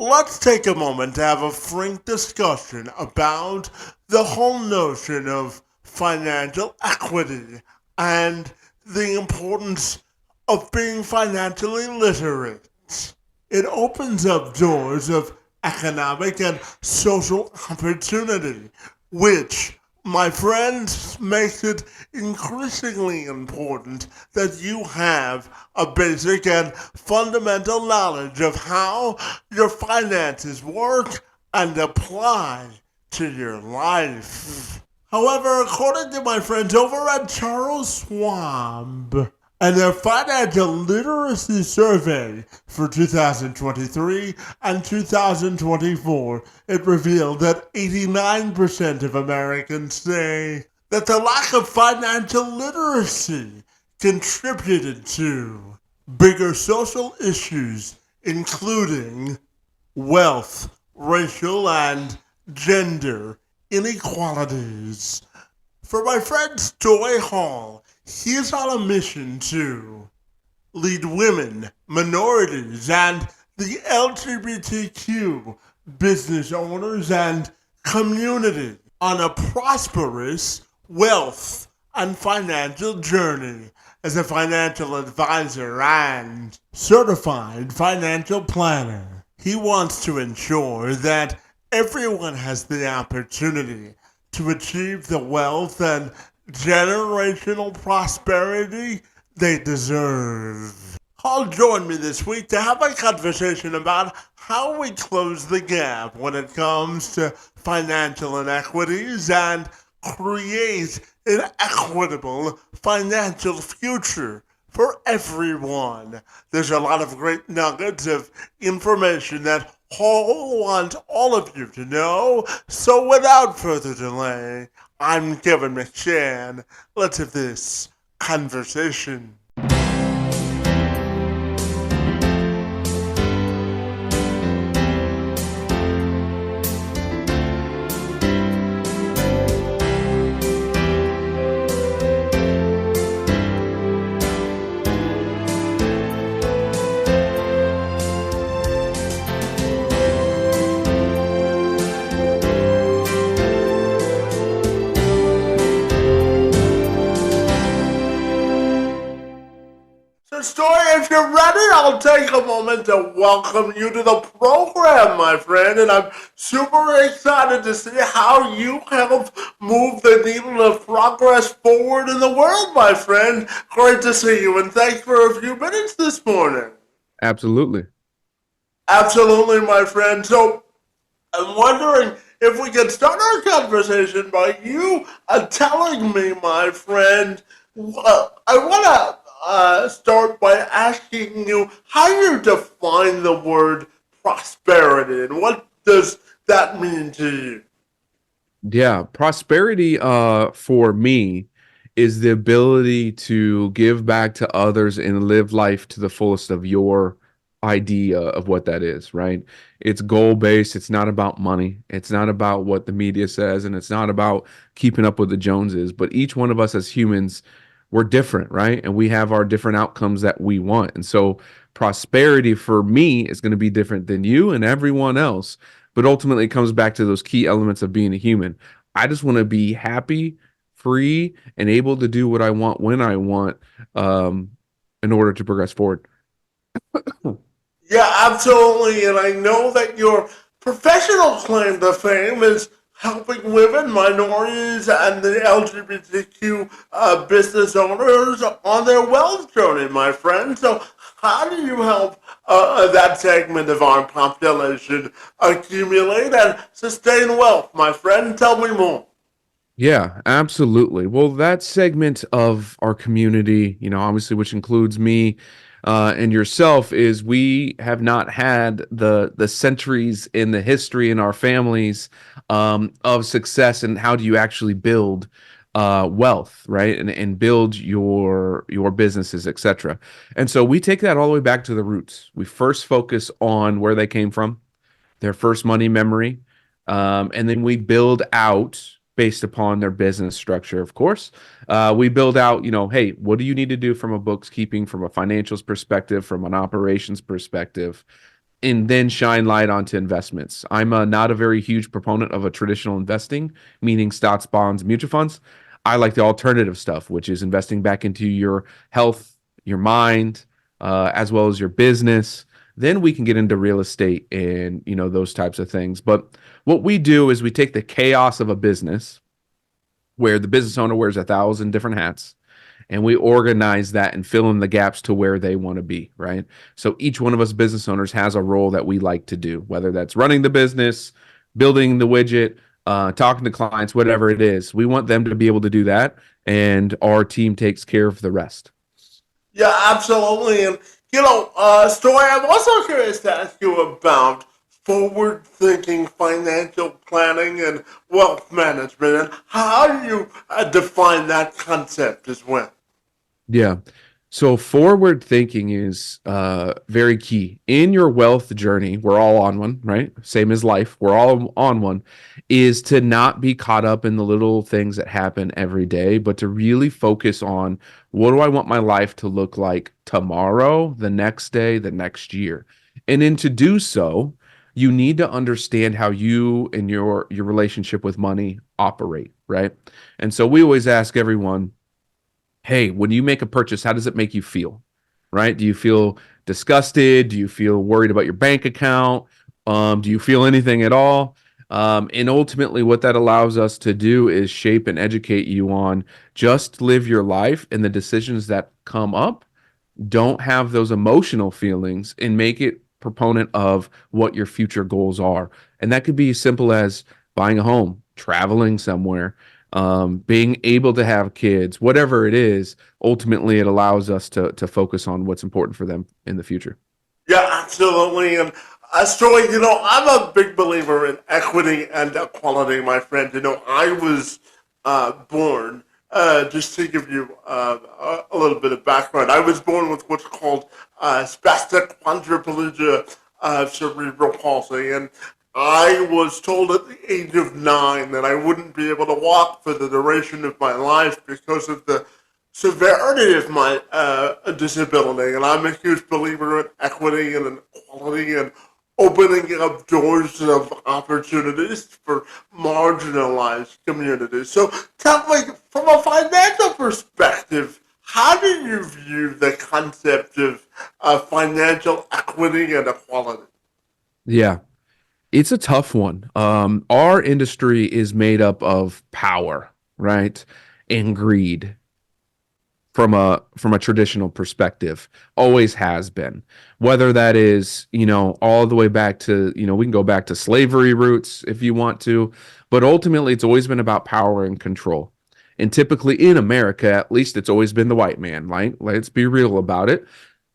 let's take a moment to have a frank discussion about the whole notion of financial equity and the importance of being financially literate. It opens up doors of economic and social opportunity, which, my friends, makes it increasingly important that you have a basic and fundamental knowledge of how your finances work and apply to your life. However, according to my friends over at Charles Schwab, and their financial literacy survey for 2023 and 2024, it revealed that 89% of Americans say that the lack of financial literacy contributed to bigger social issues, including wealth, racial, and gender inequalities. For my friend Stoy Hall, he is on a mission to lead women, minorities, and the LGBTQ business owners and community on a prosperous wealth and financial journey as a financial advisor and certified financial planner. He wants to ensure that everyone has the opportunity to achieve the wealth and generational prosperity they deserve. I'll join me this week to have a conversation about how we close the gap when it comes to financial inequities and create an equitable financial future for everyone. There's a lot of great nuggets of information that I want all of you to know. So without further delay, I'm Kevin McShann. Let's have this conversation. So, Story, if you're ready, I'll take a moment to welcome you to the program, my friend. And I'm super excited to see how you help move the needle of progress forward in the world, my friend. Great to see you, and thanks for a few minutes this morning. Absolutely. Absolutely, my friend. So, I'm wondering if we could start our conversation by you telling me, my friend, I want to start by asking you how you define the word prosperity and what does that mean to you? Yeah, prosperity for me is the ability to give back to others and live life to the fullest of your idea of what that is, right? It's goal based, it's not about money, it's not about what the media says, and it's not about keeping up with the Joneses, but each one of us as humans, we're different, right? And we have our different outcomes that we want. And so prosperity for me is going to be different than you and everyone else, but ultimately it comes back to those key elements of being a human. I just want to be happy, free, and able to do what I want when I want, um, in order to progress forward. Yeah, absolutely. And I know that your professional claim to fame is helping women, minorities, and the LGBTQ business owners on their wealth journey, my friend. So, how do you help that segment of our population accumulate and sustain wealth, my friend? Tell me more. Yeah, absolutely. Well, that segment of our community, obviously, which includes me and yourself, is we have not had the centuries in the history in our families of success, and how do you actually build wealth, right? And build your businesses, etc. And so we take that all the way back to the roots. We first focus on where they came from, their first money memory, and then we build out based upon their business structure, of course. We build out, hey, what do you need to do from a bookkeeping, from a financials perspective, from an operations perspective, and then shine light onto investments. I'm not a very huge proponent of a traditional investing, meaning stocks, bonds, mutual funds. I like the alternative stuff, which is investing back into your health, your mind, as well as your business. Then we can get into real estate and those types of things. But what we do is we take the chaos of a business where the business owner wears 1,000 different hats, and we organize that and fill in the gaps to where they want to be, right? So each one of us business owners has a role that we like to do, whether that's running the business, building the widget, talking to clients, whatever it is. We want them to be able to do that, and our team takes care of the rest. Yeah, absolutely. And, Story, I'm also curious to ask you about forward thinking financial planning and wealth management. And how do you define that concept as well? Yeah. So forward thinking is very key in your wealth journey. We're all on one, right? Same as life. We're all on one. Is to not be caught up in the little things that happen every day, but to really focus on what do I want my life to look like tomorrow, the next day, the next year. And then to do so, you need to understand how you and your relationship with money operate, right? And so we always ask everyone, hey, when you make a purchase, how does it make you feel? Right? Do you feel disgusted? Do you feel worried about your bank account? Do you feel anything at all? And ultimately, what that allows us to do is shape and educate you on just live your life, and the decisions that come up don't have those emotional feelings, and make it proponent of what your future goals are. And that could be as simple as buying a home, traveling somewhere, being able to have kids, whatever it is. Ultimately, it allows us to focus on what's important for them in the future. Yeah, absolutely. And Story, I'm a big believer in equity and equality, my friend. I was born, just to give you a little bit of background, I was born with what's called spastic quadriplegia cerebral palsy. And I was told at the age of 9 that I wouldn't be able to walk for the duration of my life because of the severity of my disability. And I'm a huge believer in equity and in equality and opening up doors of opportunities for marginalized communities. So tell me, from a financial perspective, how do you view the concept of financial equity and equality? Yeah, it's a tough one. Our industry is made up of power, right? And greed from a traditional perspective, always has been. Whether that is all the way back to we can go back to slavery roots if you want to, but ultimately it's always been about power and control. And typically in America, at least, it's always been the white man. Like, let's be real about it.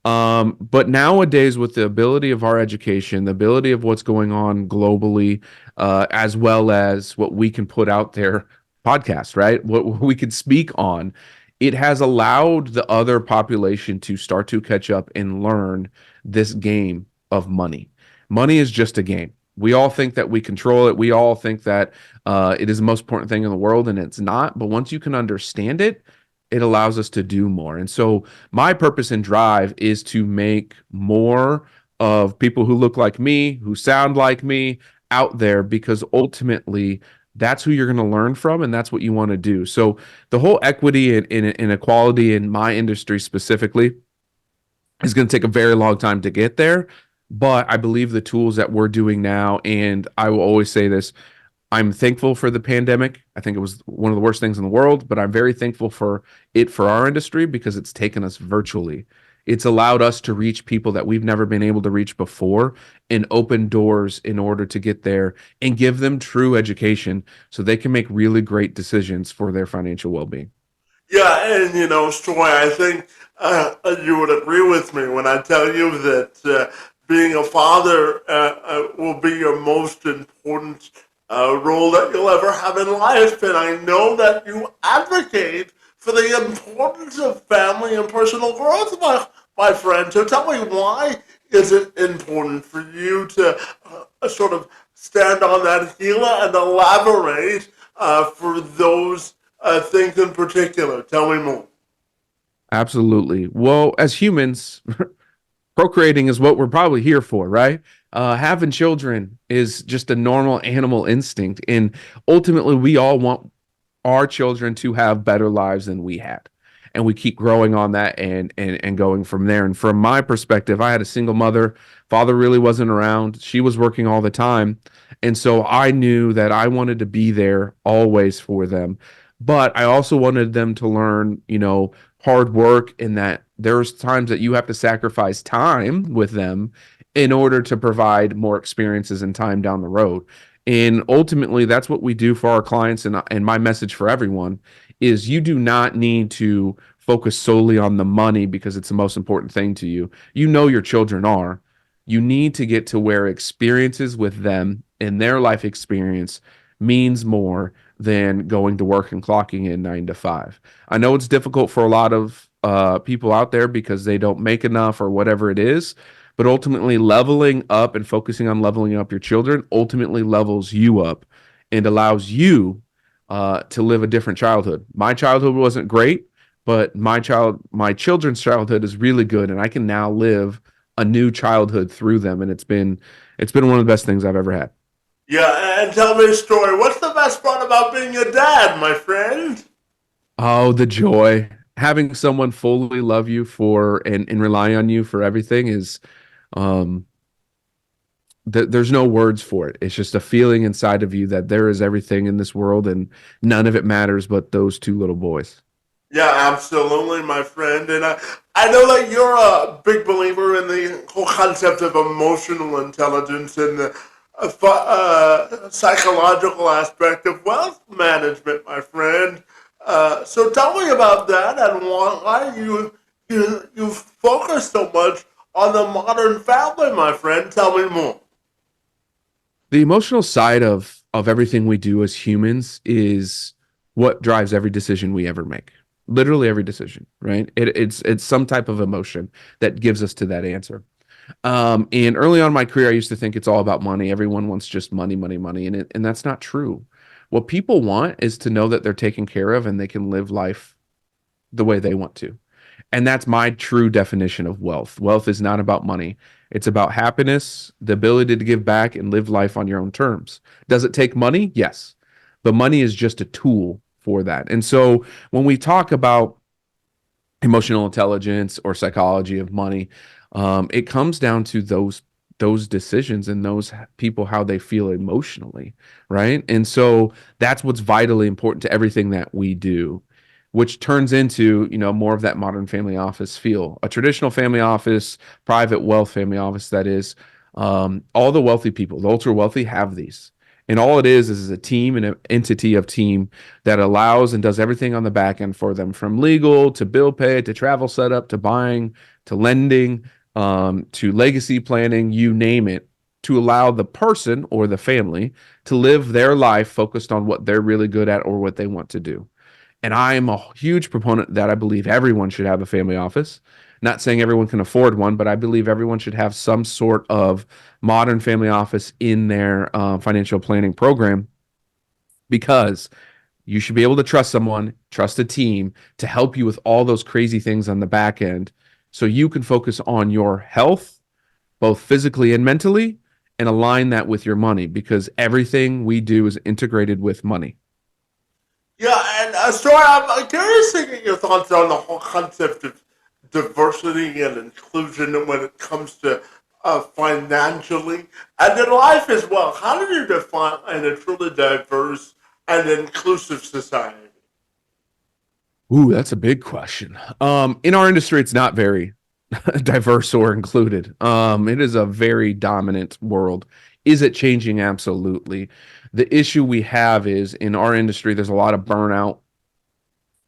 But nowadays, with the ability of our education, the ability of what's going on globally, as well as what we can put out there, podcast, right? What we can speak on, it has allowed the other population to start to catch up and learn this game of money. Money is just a game. We all think that we control it. We all think that it is the most important thing in the world, and it's not. But once you can understand it, it allows us to do more. And so my purpose and drive is to make more of people who look like me, who sound like me out there, because ultimately that's who you're going to learn from, and that's what you want to do. So the whole equity and inequality in my industry specifically is going to take a very long time to get there. But I believe the tools that we're doing now, and I will always say this, I'm thankful for the pandemic. I think it was one of the worst things in the world, but I'm very thankful for it for our industry because it's taken us virtually. It's allowed us to reach people that we've never been able to reach before, and open doors in order to get there and give them true education so they can make really great decisions for their financial well-being. Yeah, and Stoy, I think you would agree with me when I tell you that being a father will be your most important role that you'll ever have in life. And I know that you advocate for the importance of family and personal growth, my friend. So tell me, why is it important for you to sort of stand on that heel and elaborate for those things in particular? Tell me more. Absolutely. Well, as humans, procreating is what we're probably here for, right? Having children is just a normal animal instinct, and ultimately, we all want our children to have better lives than we had. And we keep growing on that and going from there. And from my perspective, I had a single mother. Father really wasn't around. She was working all the time. And so I knew that I wanted to be there always for them. But I also wanted them to learn, hard work, and that there's times that you have to sacrifice time with them in order to provide more experiences and time down the road. And ultimately, that's what we do for our clients. And my message for everyone is you do not need to focus solely on the money because it's the most important thing to you. You know your children are. You need to get to where experiences with them and their life experience means more than going to work and clocking in 9 to 5. I know it's difficult for a lot of people out there because they don't make enough or whatever it is, but ultimately, leveling up and focusing on leveling up your children ultimately levels you up and allows you to live a different childhood. My childhood wasn't great, but my children's childhood is really good, and I can now live a new childhood through them, and it's been one of the best things I've ever had. Yeah, and tell me a story. What's the best part about being a dad, my friend? Oh, the joy. Having someone fully love you for and rely on you for everything is um there's no words for it. It's just a feeling inside of you that there is everything in this world and none of it matters but those two little boys. Yeah, absolutely, my friend. And I know that you're a big believer in the whole concept of emotional intelligence and the psychological aspect of wealth management, my friend. So tell me about that and why you focus so much on the modern family, my friend. Tell me more. The emotional side of everything we do as humans is what drives every decision we ever make. Literally every decision, right? It's some type of emotion that gives us to that answer. And early on in my career, I used to think it's all about money. Everyone wants just money, money, money, and that's not true. What people want is to know that they're taken care of and they can live life the way they want to. And that's my true definition of wealth. Wealth is not about money. It's about happiness, the ability to give back and live life on your own terms. Does it take money? Yes. But money is just a tool for that. And so when we talk about emotional intelligence or psychology of money, it comes down to those decisions and those people how they feel emotionally, right? And so that's what's vitally important to everything that we do, which turns into more of that modern family office feel. A traditional family office, private wealth family office, that is, all the wealthy people, the ultra wealthy, have these. And all it is a team and an entity of team that allows and does everything on the back end for them, from legal to bill pay to travel setup to buying to lending, to legacy planning, you name it, to allow the person or the family to live their life focused on what they're really good at or what they want to do. And I am a huge proponent that I believe everyone should have a family office. Not saying everyone can afford one, but I believe everyone should have some sort of modern family office in their financial planning program, because you should be able to trust someone, trust a team to help you with all those crazy things on the back end so you can focus on your health, both physically and mentally, and align that with your money, because everything we do is integrated with money. Yeah, and so I'm curious to get your thoughts on the whole concept of diversity and inclusion when it comes to financially and in life as well. How do you define a truly diverse and inclusive society? Ooh, that's a big question. In our industry, it's not very diverse or included. It is a very dominant world. Is it changing? Absolutely. The issue we have is in our industry, there's a lot of burnout,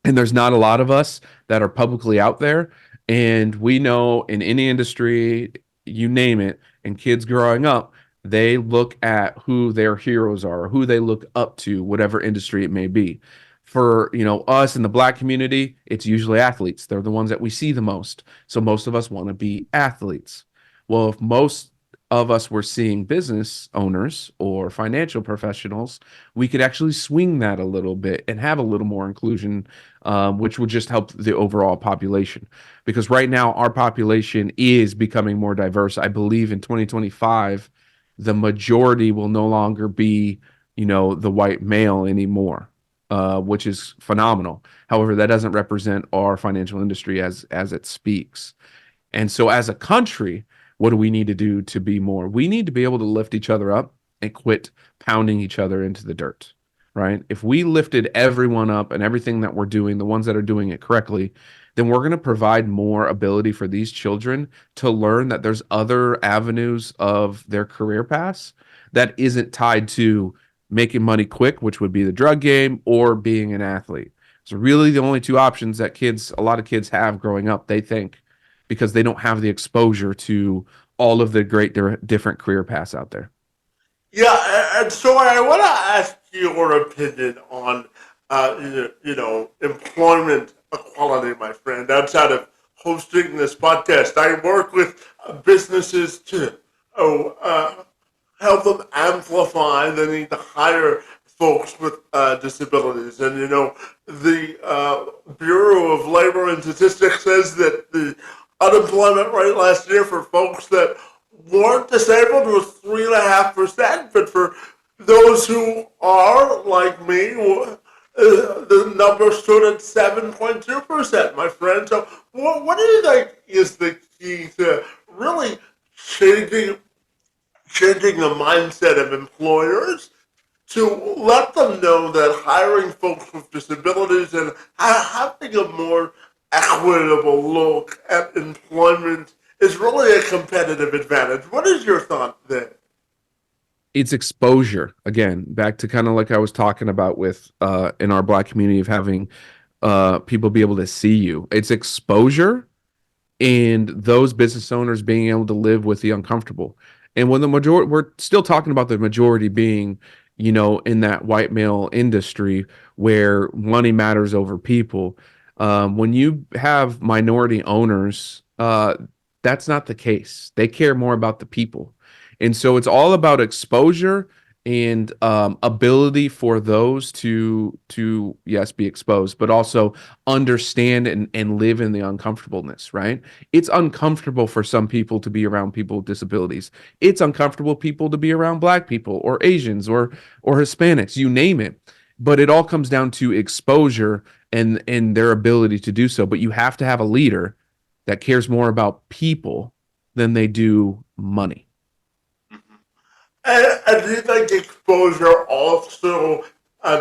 and there's not a lot of us that are publicly out there. And we know in any industry, you name it, and kids growing up, they look at who their heroes are, who they look up to, whatever industry it may be. For us in the Black community, it's usually athletes. They're the ones that we see the most. So most of us want to be athletes. Well, if most of us were seeing business owners or financial professionals, we could actually swing that a little bit and have a little more inclusion, which would just help the overall population. Because right now, our population is becoming more diverse. I believe in 2025, the majority will no longer be, the white male anymore, which is phenomenal. However, that doesn't represent our financial industry as it speaks. And so, as a country, what do we need to do to be more? We need to be able to lift each other up and quit pounding each other into the dirt, right? If we lifted everyone up and everything that we're doing, the ones that are doing it correctly, then we're going to provide more ability for these children to learn that there's other avenues of their career paths that isn't tied to making money quick, which would be the drug game, or being an athlete. So really the only two options that a lot of kids have growing up, they think, because they don't have the exposure to all of the great different career paths out there. Yeah, and so I want to ask your opinion on, employment equality, my friend. Outside of hosting this podcast, I work with businesses to help them amplify the need to hire folks with disabilities. And, the Bureau of Labor and Statistics says that the unemployment rate last year for folks that weren't disabled was 3.5%, but for those who are, like me, the number stood at 7.2%, my friend. So, what do you think is the key to really changing changing the mindset of employers to let them know that hiring folks with disabilities and having a more equitable look at employment is really a competitive advantage. What is your thought there? It's exposure again, back to kind of like I was talking about with in our Black community of having people be able to see you. It's exposure and those business owners being able to live with the uncomfortable. And when the majority, we're still talking about the majority being, in that white male industry where money matters over people. When you have minority owners, that's not the case. They care more about the people. And so it's all about exposure and ability for those to yes be exposed, but also understand and live in the uncomfortableness, right? It's uncomfortable for some people to be around people with disabilities. It's uncomfortable people to be around Black people or Asians or Hispanics, you name it. But it all comes down to exposure and their ability to do so. But you have to have a leader that cares more about people than they do money. And do you think exposure also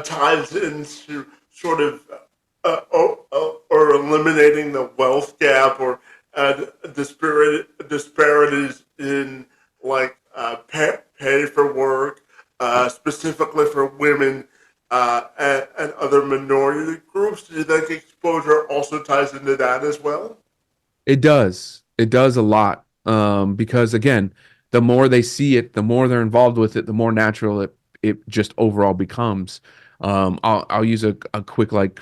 ties into sort of or eliminating the wealth gap or disparities in like pay for work, specifically for women and other minority groups? Do you think exposure also ties into that as well? It does. It does a lot. Because again, the more they see it, the more they're involved with it, the more natural it just overall becomes. I'll use a quick like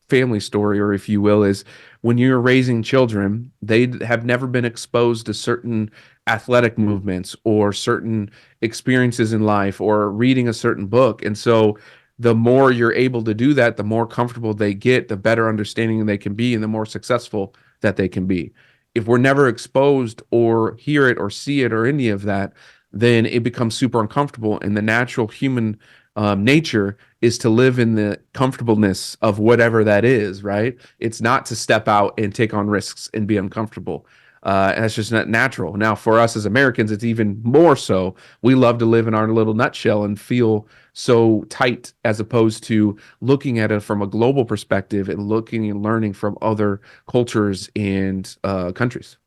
family story, or if you will, is when you're raising children, they have never been exposed to certain athletic movements or certain experiences in life or reading a certain book. And so the more you're able to do that, the more comfortable they get, the better understanding they can be, and the more successful that they can be. If we're never exposed or hear it or see it or any of that, then it becomes super uncomfortable. And the natural human nature is to live in the comfortableness of whatever that is, right? It's not to step out and take on risks and be uncomfortable. And that's just not natural. Now, for us as Americans, it's even more so. We love to live in our little nutshell and feel so tight as opposed to looking at it from a global perspective and looking and learning from other cultures and countries.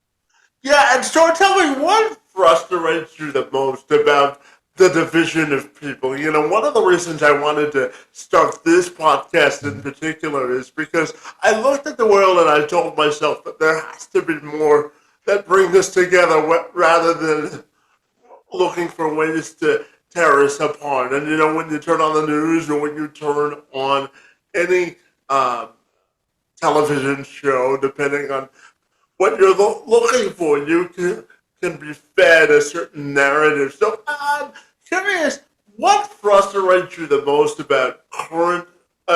Yeah, and so tell me what frustrates you the most about the division of people. One of the reasons I wanted to start this podcast in particular is because I looked at the world and I told myself that there has to be more that bring us together rather than looking for ways to tear us apart. And when you turn on the news or when you turn on any television show, depending on what you're looking for, you can be fed a certain narrative. So I'm curious, what frustrates you the most about current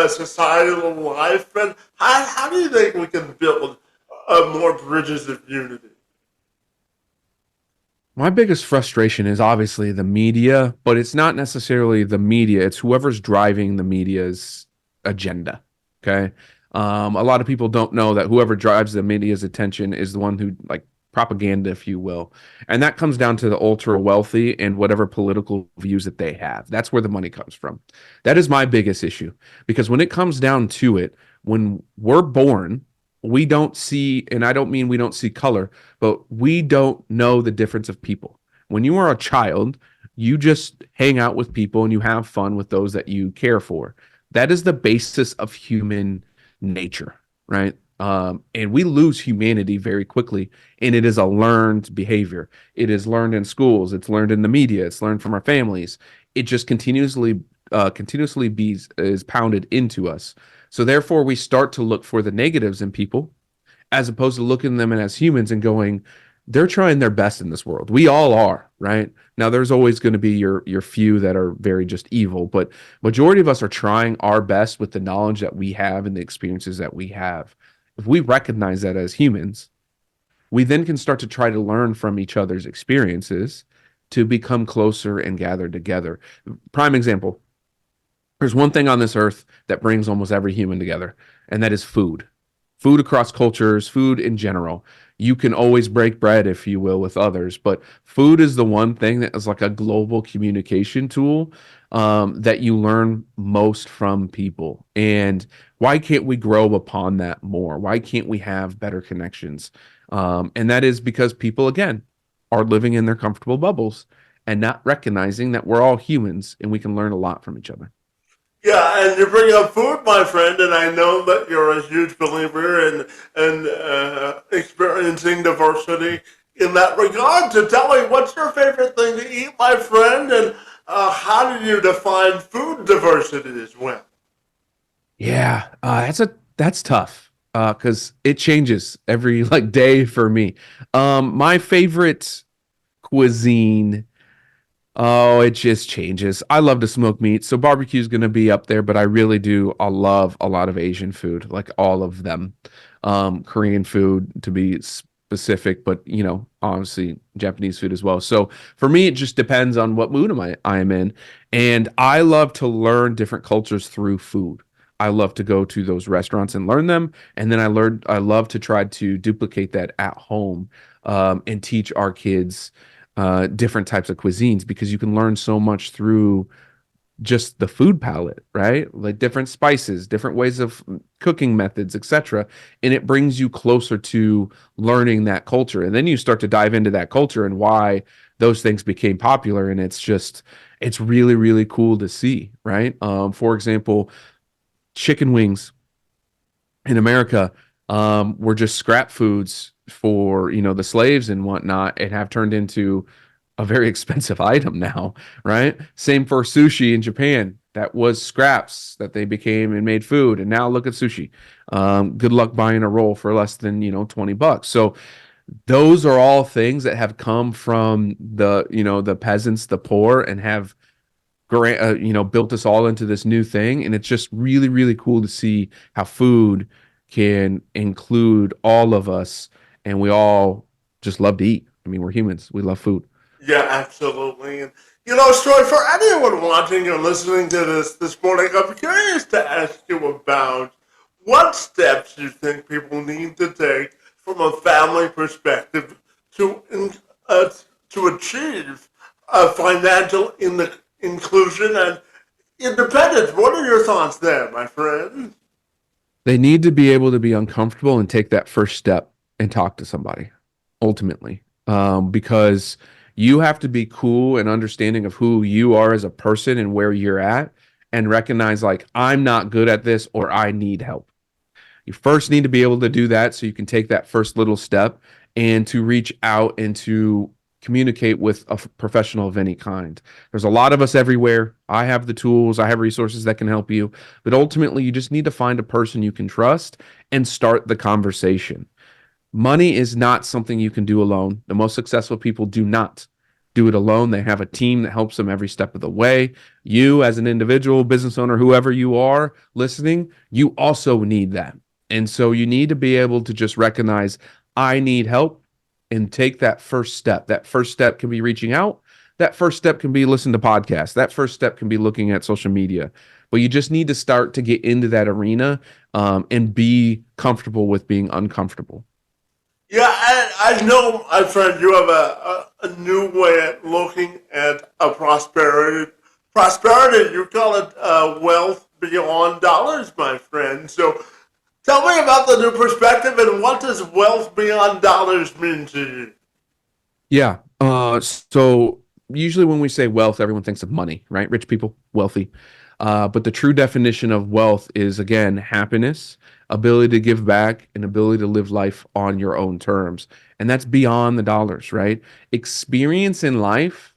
societal life, and how do you think we can build more bridges of unity? My biggest frustration is obviously the media, but it's not necessarily the media. It's whoever's driving the media's agenda. Okay. A lot of people don't know that whoever drives the media's attention is the one who, like, propaganda, if you will. And that comes down to the ultra wealthy and whatever political views that they have. That's where the money comes from. That is my biggest issue because when it comes down to it, when we're born, we don't see, and I don't mean we don't see color, but we don't know the difference of people. When you are a child, you just hang out with people and you have fun with those that you care for. That is the basis of human nature, right? And we lose humanity very quickly, and it is a learned behavior. It is learned in schools. It's learned in the media. It's learned from our families. It just continuously is pounded into us. So therefore, we start to look for the negatives in people as opposed to looking at them as humans and going, they're trying their best in this world. We all are, right? Now there's always going to be your few that are very just evil, but majority of us are trying our best with the knowledge that we have and the experiences that we have. If we recognize that as humans, we then can start to try to learn from each other's experiences to become closer and gather together. Prime example, there's one thing on this earth that brings almost every human together, and that is food. Food across cultures, food in general. You can always break bread, if you will, with others, but food is the one thing that is like a global communication tool that you learn most from people. And why can't we grow upon that more? Why can't we have better connections? And that is because people, again, are living in their comfortable bubbles and not recognizing that we're all humans and we can learn a lot from each other. Yeah, and you bring up food, my friend, and I know that you're a huge believer in experiencing diversity in that regard. So tell me, what's your favorite thing to eat, my friend, and how do you define food diversity as well? Yeah, that's tough because it changes every like day for me. My favorite cuisine, oh, it just changes. I love to smoke meat, so barbecue is going to be up there, but I really do. I love a lot of Asian food, like all of them. Korean food to be specific, but obviously Japanese food as well. So for me, it just depends on what mood I am in, and I love to learn different cultures through food. I love to go to those restaurants and learn them, and then I love to try to duplicate that at home and teach our kids different types of cuisines because you can learn so much through just the food palette, right? Like different spices, different ways of cooking methods, etc. And it brings you closer to learning that culture. And then you start to dive into that culture and why those things became popular. And it's really, really cool to see, right? For example, chicken wings in America were just scrap foods for the slaves and whatnot, and have turned into a very expensive item now, right? Same for sushi in Japan. That was scraps that they became and made food, and now look at sushi. Good luck buying a roll for less than $20. So those are all things that have come from the peasants, the poor, and have built us all into this new thing. And it's just really, really cool to see how food can include all of us, and we all just love to eat. I mean, we're humans. We love food. Yeah, absolutely. And Stoy, for anyone watching or listening to this morning, I'm curious to ask you about what steps you think people need to take from a family perspective to uh, to achieve financial inclusion and independence. What are your thoughts there, my friend? They need to be able to be uncomfortable and take that first step and talk to somebody ultimately. Because you have to be cool and understanding of who you are as a person and where you're at, and recognize, like, I'm not good at this or I need help. You first need to be able to do that so you can take that first little step and to reach out and to communicate with a professional of any kind. There's a lot of us everywhere. I have the tools, I have resources that can help you, but ultimately you just need to find a person you can trust and start the conversation. Money is not something you can do alone. The most successful people do not do it alone. They have a team that helps them every step of the way. You, as an individual, business owner, whoever you are listening, you also need that. And so you need to be able to just recognize, I need help, and take that first step. That first step can be reaching out. That first step can be listening to podcasts. That first step can be looking at social media. But you just need to start to get into that arena, and be comfortable with being uncomfortable. Yeah, I know, my friend, you have a new way at looking at a prosperity. Prosperity, you call it wealth beyond dollars, my friend. So tell me about the new perspective and what does wealth beyond dollars mean to you? Yeah. So usually when we say wealth, everyone thinks of money, right? Rich people, wealthy. But the true definition of wealth is, again, happiness, ability to give back, and ability to live life on your own terms. And that's beyond the dollars, right? Experience in life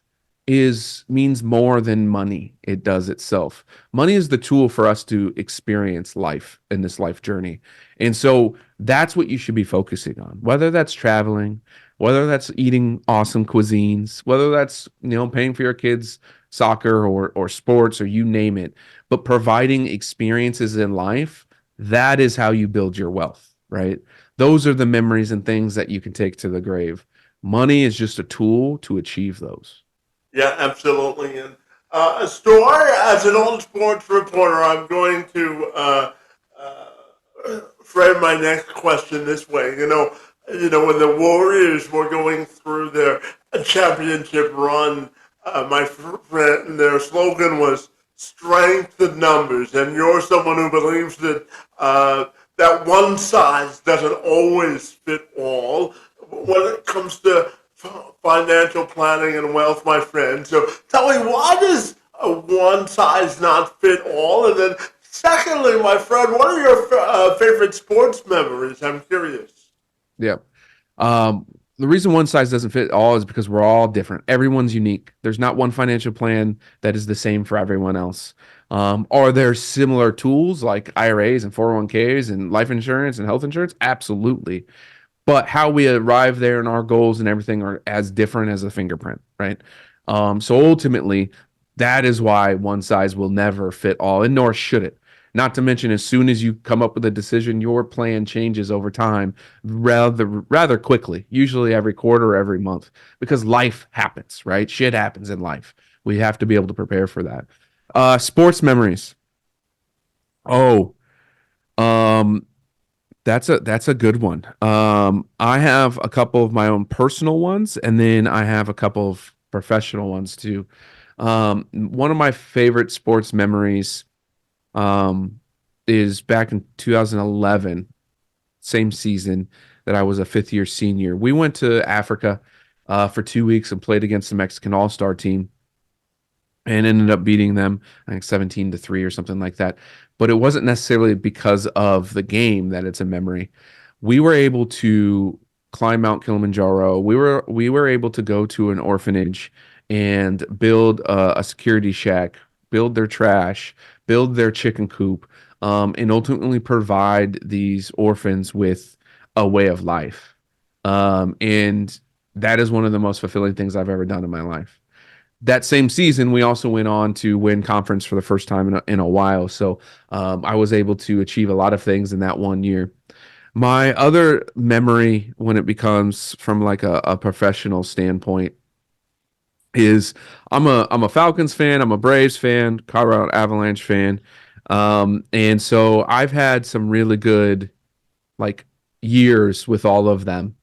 is means more than money it does itself. Money is the tool for us to experience life in this life journey. And so that's what you should be focusing on, whether that's traveling, whether that's eating awesome cuisines, whether that's, paying for your kids soccer or sports or you name it, but providing experiences in life, that is how you build your wealth, right? Those are the memories and things that you can take to the grave. Money is just a tool to achieve those. Yeah, absolutely. And Stoy, as an old sports reporter, I'm going to frame my next question this way. When the Warriors were going through their championship run, my friend, their slogan was "Strength in numbers," and you're someone who believes that that one size doesn't always fit all when it comes to financial planning and wealth, my friend. So tell me, why does a one size not fit all? And then, secondly, my friend, what are your favorite sports memories? I'm curious. Yeah. Um, the reason one size doesn't fit all is because we're all different. Everyone's unique. There's not one financial plan that is the same for everyone else. Are there similar tools like IRAs and 401ks and life insurance and health insurance? Absolutely. But how we arrive there and our goals and everything are as different as a fingerprint, right? So ultimately, that is why one size will never fit all, and nor should it. Not to mention, as soon as you come up with a decision, your plan changes over time rather quickly, usually every quarter or every month, because life happens, right? Shit happens in life. We have to be able to prepare for that. Sports memories. Oh, um, that's a good one. I have a couple of my own personal ones, and then I have a couple of professional ones too. One of my favorite sports memories um, is back in 2011, same season that I was a fifth year senior. We went to Africa for 2 weeks and played against the Mexican All Star team and ended up beating them, I think 17-3 or something like that. But it wasn't necessarily because of the game that it's a memory. We were able to climb Mount Kilimanjaro. We were able to go to an orphanage and build a security shack, build their trash, build their chicken coop, and ultimately provide these orphans with a way of life. And that is one of the most fulfilling things I've ever done in my life. That same season, we also went on to win conference for the first time in a while. So I was able to achieve a lot of things in that one year. My other memory, when it becomes from like a professional standpoint, is I'm a Falcons fan, I'm a Braves fan, Colorado Avalanche fan, and so I've had some really good like years with all of them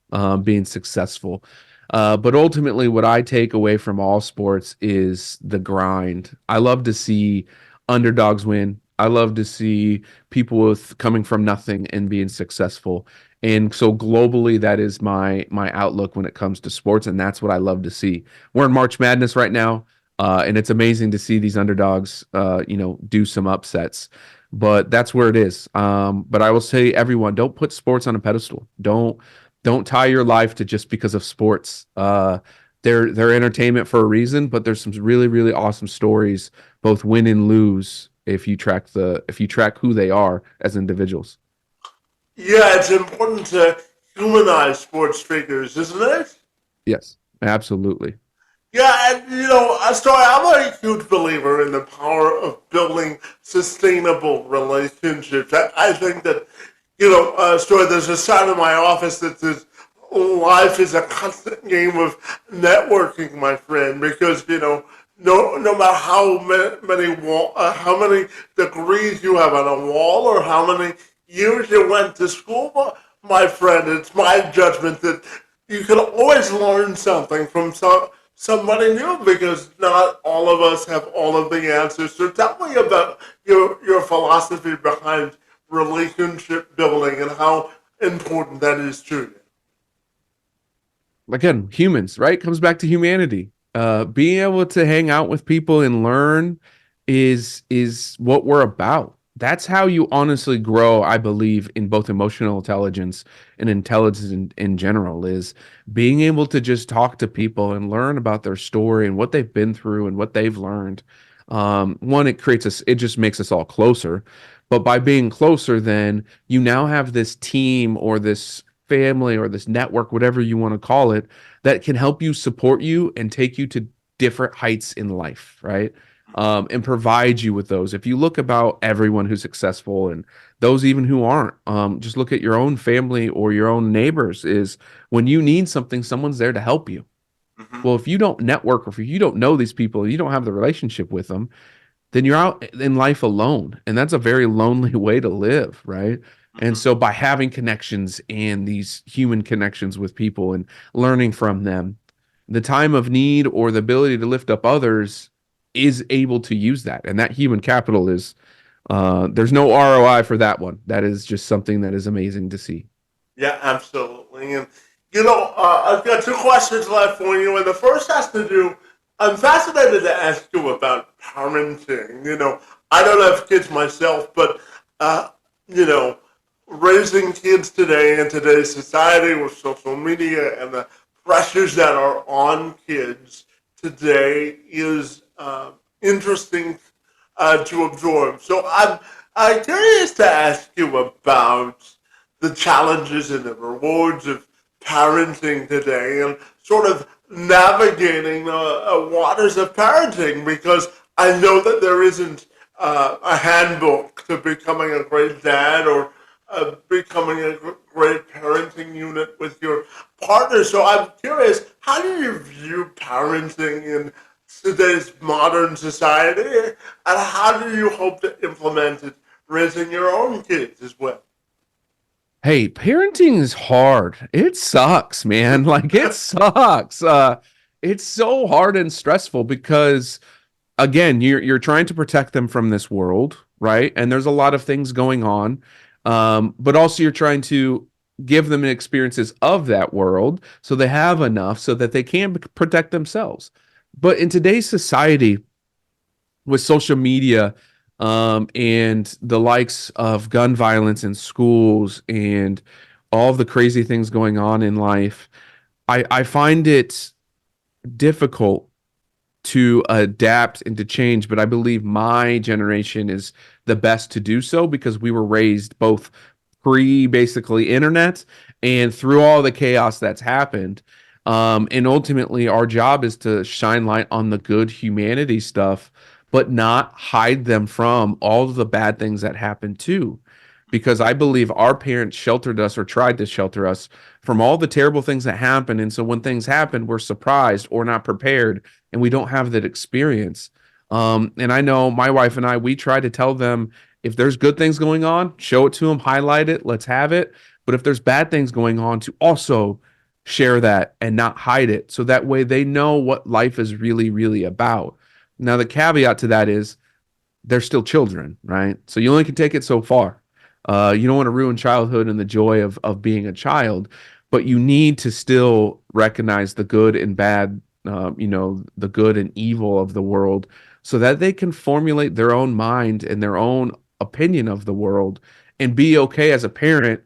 being successful. But ultimately, what I take away from all sports is the grind. I love to see underdogs win. I love to see people with coming from nothing and being successful. And so globally, that is my outlook when it comes to sports, and that's what I love to see. We're in March Madness right now, and it's amazing to see these underdogs, do some upsets, but that's where it is. But I will say, everyone, don't put sports on a pedestal. Don't tie your life to just because of sports. They're entertainment for a reason, but there's some really really awesome stories, both win and lose, if you track who they are as individuals. Yeah, it's important to humanize sports figures, isn't it? Yes, absolutely. Yeah, and Story, I'm a huge believer in the power of building sustainable relationships. I think that, Story, there's a side of my office that says life is a constant game of networking, my friend, because, no matter how many degrees you have on a wall or how many years you went to school, my friend, it's my judgment that you can always learn something from somebody new because not all of us have all of the answers. So tell me about your philosophy behind relationship building and how important that is to you. Again, humans, right? Comes back to humanity. Being able to hang out with people and learn is what we're about. That's how you honestly grow, I believe, in both emotional intelligence and intelligence in general, is being able to just talk to people and learn about their story and what they've been through and what they've learned. One, it creates us, it just makes us all closer. But by being closer, then you now have this team or this family or this network, whatever you want to call it, that can help you support you and take you to different heights in life, right? And provide you with those. If you look about everyone who's successful and those even who aren't, just look at your own family or your own neighbors. Is when you need something, someone's there to help you. Mm-hmm. Well, if you don't network or if you don't know these people, you don't have the relationship with them, then you're out in life alone. And that's a very lonely way to live, right? And Mm-hmm. so by having connections and these human connections with people and learning from them, the time of need or the ability to lift up others is able to use that. And that human capital is there's no ROI for that one. That is just something that is amazing to see. Yeah, absolutely. And I've got two questions left for you, and the first has to do. I'm fascinated to ask you about parenting. I don't have kids myself, but uh, you know, raising kids today in today's society with social media and the pressures that are on kids today is interesting to absorb. So I'm curious to ask you about the challenges and the rewards of parenting today and sort of navigating the waters of parenting because I know that there isn't a handbook to becoming a great dad or becoming a great parenting unit with your partner. So I'm curious, how do you view parenting in today's modern society, and how do you hope to implement it raising your own kids as well? Hey, parenting is hard. It sucks, man. Like it sucks. It's so hard and stressful because again, you're trying to protect them from this world, right? And there's a lot of things going on. But also you're trying to give them experiences of that world so they have enough so that they can protect themselves. But in today's society, with social media and the likes of gun violence in schools and all of the crazy things going on in life, I find it difficult to adapt and to change, but I believe my generation is the best to do so because we were raised both pre basically internet and through all the chaos that's happened. And ultimately, our job is to shine light on the good humanity stuff, but not hide them from all of the bad things that happen too. Because I believe our parents sheltered us or tried to shelter us from all the terrible things that happen. And so when things happen, we're surprised or not prepared and we don't have that experience. And I know my wife and I, we try to tell them if there's good things going on, show it to them, highlight it, let's have it. But if there's bad things going on, to also share that and not hide it. So that way they know what life is really, really about. Now, the caveat to that is they're still children, right? So you only can take it so far. You don't want to ruin childhood and the joy of being a child, but you need to still recognize the good and bad, the good and evil of the world, so that they can formulate their own mind and their own opinion of the world, and be okay as a parent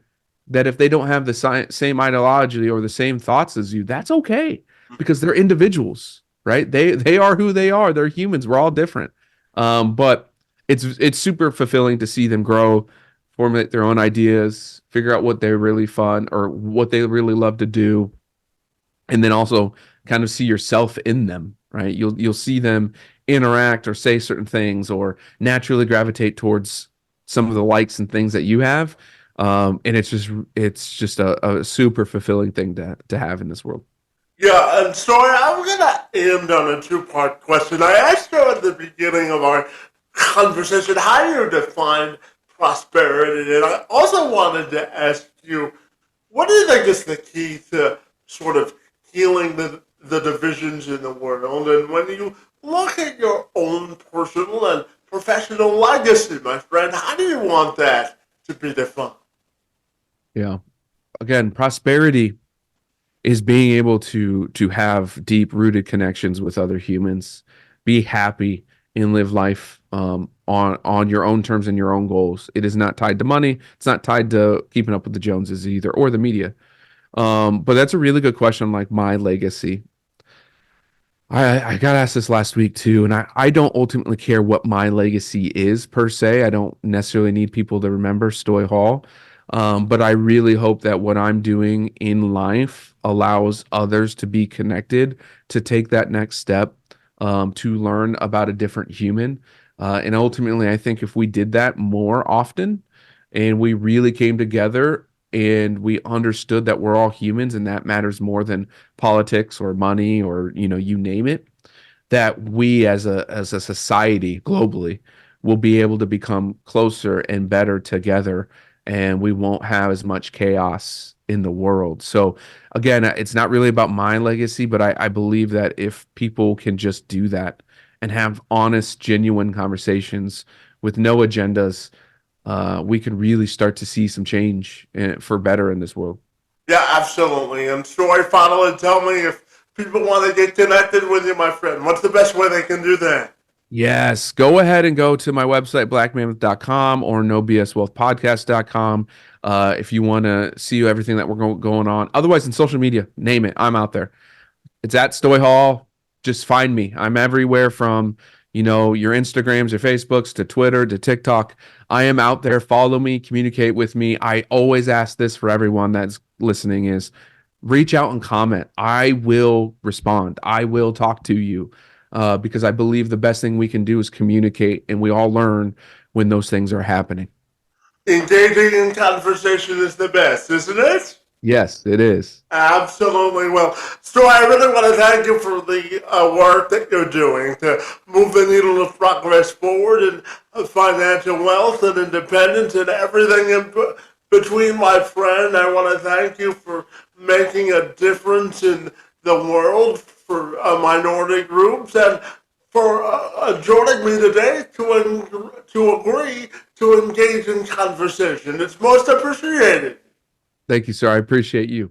that if they don't have the same ideology or the same thoughts as you, that's okay because they're individuals, right? They are who they are. They're humans. We're all different. But it's super fulfilling to see them grow formulate their own ideas, figure out what they're really fun or what they really love to do, and then also kind of see yourself in them, right? You'll see them interact or say certain things or naturally gravitate towards some of the likes and things that you have. And it's just a super fulfilling thing to have in this world. Yeah, and so I'm gonna end on a two-part question. I asked you at the beginning of our conversation how you define prosperity, and I also wanted to ask you, what do you think is the key to sort of healing the divisions in the world? And when you look at your own personal and professional legacy, my friend, how do you want that to be defined? Yeah. Again, prosperity is being able to have deep rooted connections with other humans, be happy and live life on your own terms and your own goals. It is not tied to money. It's not tied to keeping up with the Joneses either or the media. But that's a really good question. Like my legacy. I got asked this last week too, and I don't ultimately care what my legacy is per se. I don't necessarily need people to remember Stoy Hall, but I really hope that what I'm doing in life allows others to be connected, to take that next step, to learn about a different human. And ultimately, I think if we did that more often and we really came together and we understood that we're all humans and that matters more than politics or money or you name it, that we as a society globally will be able to become closer and better together, and we won't have as much chaos in the world. So again, it's not really about my legacy, but I believe that if people can just do that and have honest, genuine conversations with no agendas, we could really start to see some change for better in this world. Yeah, absolutely. And Story, finally, tell me if people want to get connected with you, my friend. What's the best way they can do that? Yes, go ahead and go to my website, blackmammoth.com or nobswealthpodcast.com if you want to see everything that we're going on. Otherwise, in social media, name it. I'm out there. It's at Stoy Hall. Just find me. I'm everywhere from, your Instagrams, your Facebooks to Twitter to TikTok. I am out there. Follow me, communicate with me. I always ask this for everyone that's listening is reach out and comment. I will respond. I will talk to you because I believe the best thing we can do is communicate, and we all learn when those things are happening. Engaging in conversation is the best, isn't it? Yes, it is. Absolutely. Well, so I really want to thank you for the work that you're doing to move the needle of progress forward and financial wealth and independence and everything between, my friend. I want to thank you for making a difference in the world for minority groups and for joining me today to agree to engage in conversation. It's most appreciated. Thank you, sir. I appreciate you.